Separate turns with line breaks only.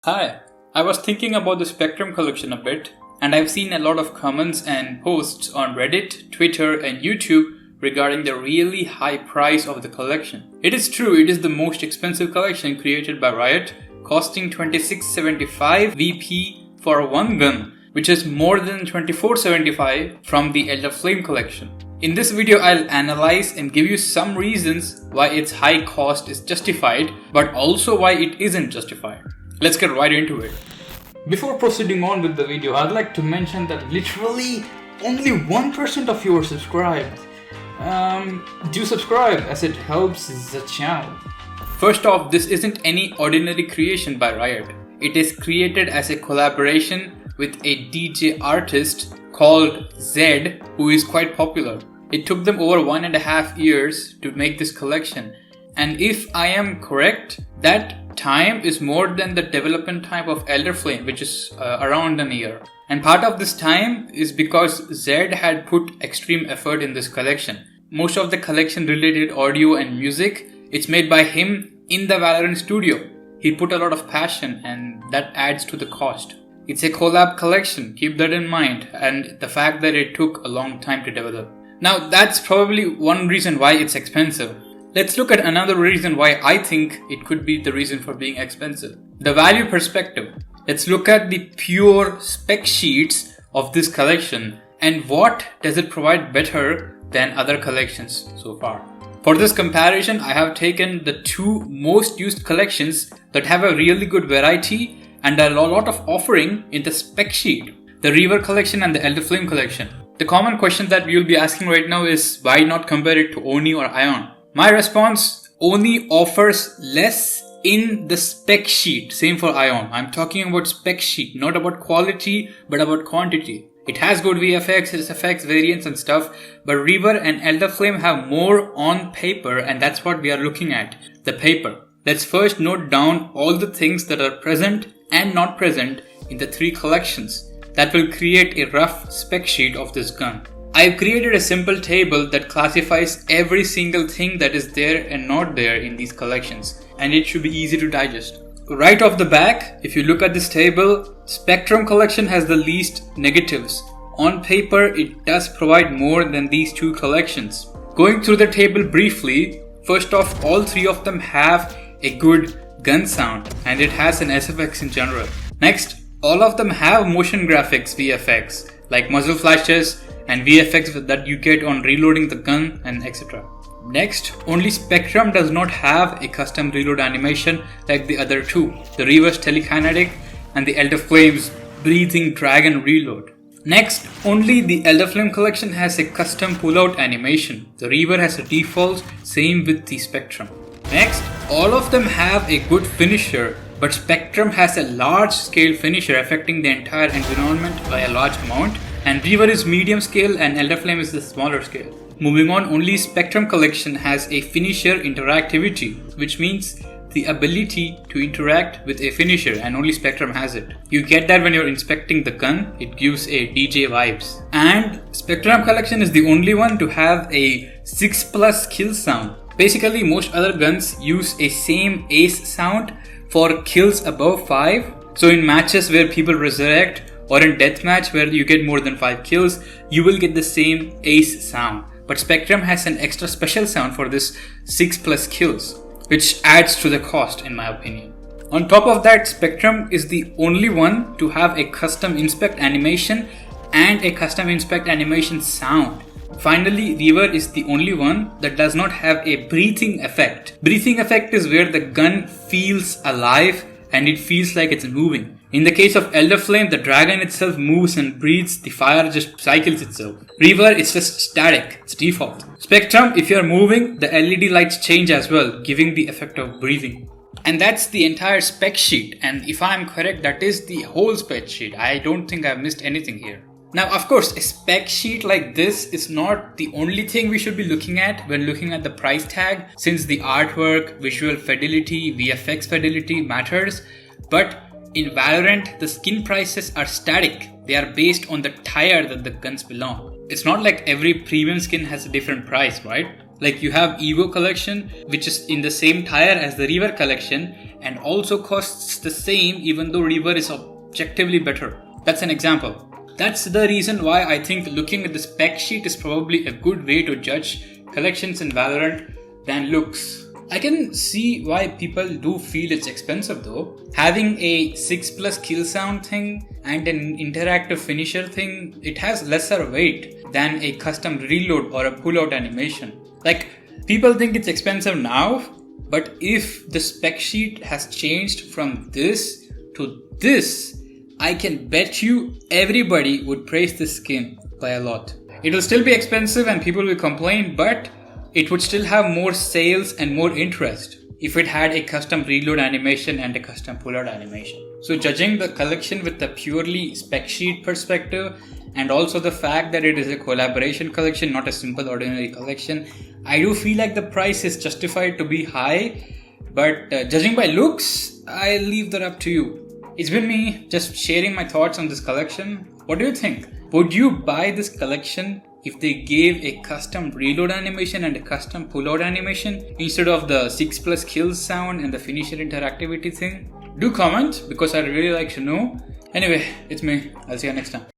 Hi, I was thinking about the Spectrum collection a bit, and I've seen a lot of comments and posts on Reddit, Twitter, and YouTube regarding the really high price of the collection. It is true, it is the most expensive collection created by Riot, costing $26.75 VP for one gun, which is more than $24.75 from the Elder Flame collection. In this video, I'll analyze and give you some reasons why its high cost is justified, but also why it isn't justified. Let's get right into it. Before proceeding on with the video, I'd like to mention that literally only 1% of you are subscribed. Do subscribe as it helps the channel. First off, this isn't any ordinary creation by Riot. It is created as a collaboration with a DJ artist called Zed, who is quite popular. It took them over 1.5 years to make this collection, and if I am correct, that time is more than the development time of Elder Flame, which is around a year. And part of this time is because Zed had put extreme effort in this collection. Most of the collection related audio and music, it's made by him in the VALORANT studio. He put a lot of passion, and that adds to the cost. It's a collab collection, keep that in mind, and the fact that it took a long time to develop. Now that's probably one reason why it's expensive. Let's look at another reason why I think it could be the reason for being expensive. The value perspective. Let's look at the pure spec sheets of this collection and what does it provide better than other collections so far. For this comparison, I have taken the two most used collections that have a really good variety and a lot of offering in the spec sheet. The Reaver collection and the Elder Flame collection. The common question that you'll be asking right now is why not compare it to Oni or Ion? My response, Oni offers less in the spec sheet. Same for Ion. I'm talking about spec sheet, not about quality, but about quantity. It has good VFX, SFX, variants and stuff, but Reaver and Elder Flame have more on paper, and that's what we are looking at, the paper. Let's first note down all the things that are present and not present in the three collections. That will create a rough spec sheet of this gun. I've created a simple table that classifies every single thing that is there and not there in these collections, and it should be easy to digest. Right off the back, if you look at this table, Spectrum collection has the least negatives. On paper, it does provide more than these two collections. Going through the table briefly, first off, all three of them have a good gun sound, and it has an SFX in general. Next, all of them have motion graphics VFX, like muzzle flashes and VFX that you get on reloading the gun and etc. Next, only Spectrum does not have a custom reload animation like the other two, the reverse telekinetic and the Elder Flame's breathing dragon reload. Next, only the Elder Flame collection has a custom pullout animation. The Reaver has a default, same with the Spectrum. Next, all of them have a good finisher, but Spectrum has a large scale finisher affecting the entire environment by a large amount, and Reaver is medium scale and Elder Flame is the smaller scale. Moving on, only Spectrum collection has a finisher interactivity, which means the ability to interact with a finisher, and only Spectrum has it. You get that when you're inspecting the gun, it gives a DJ vibes. And Spectrum collection is the only one to have a 6+ kill sound. Basically, most other guns use a same ace sound for kills above 5. So in matches where people resurrect or in deathmatch where you get more than 5 kills, you will get the same ace sound. But Spectrum has an extra special sound for this 6+ kills, which adds to the cost in my opinion. On top of that, Spectrum is the only one to have a custom inspect animation and a custom inspect animation sound. Finally, Reaver is the only one that does not have a breathing effect. Breathing effect is where the gun feels alive and it feels like it's moving. In the case of Elder Flame, the dragon itself moves and breathes, the fire just cycles itself. Reaver is just static, it's default. Spectrum, if you're moving, the LED lights change as well, giving the effect of breathing. And that's the entire spec sheet, and if I'm correct, that is the whole spec sheet. I don't think I've missed anything here. Now, of course, a spec sheet like this is not the only thing we should be looking at when looking at the price tag, since the artwork, visual fidelity, VFX fidelity matters. But in VALORANT, the skin prices are static. They are based on the tier that the guns belong. It's not like every premium skin has a different price, right? Like you have Evo collection, which is in the same tier as the Reaver collection and also costs the same even though Reaver is objectively better. That's an example. That's the reason why I think looking at the spec sheet is probably a good way to judge collections in Valorant than looks. I can see why people do feel it's expensive though. Having a 6+ kill sound thing and an interactive finisher thing, it has lesser weight than a custom reload or a pullout animation. Like, people think it's expensive now, but if the spec sheet has changed from this to this, I can bet you everybody would praise this skin by a lot. It will still be expensive and people will complain, but it would still have more sales and more interest if it had a custom reload animation and a custom pullout animation. So judging the collection with the purely spec sheet perspective and also the fact that it is a collaboration collection, not a simple ordinary collection, I do feel like the price is justified to be high, but judging by looks, I leave that up to you. It's been me just sharing my thoughts on this collection. What do you think? Would you buy this collection if they gave a custom reload animation and a custom pullout animation instead of the 6+ kills sound and the finisher interactivity thing? Do comment because I'd really like to know. Anyway, it's me. I'll see you next time.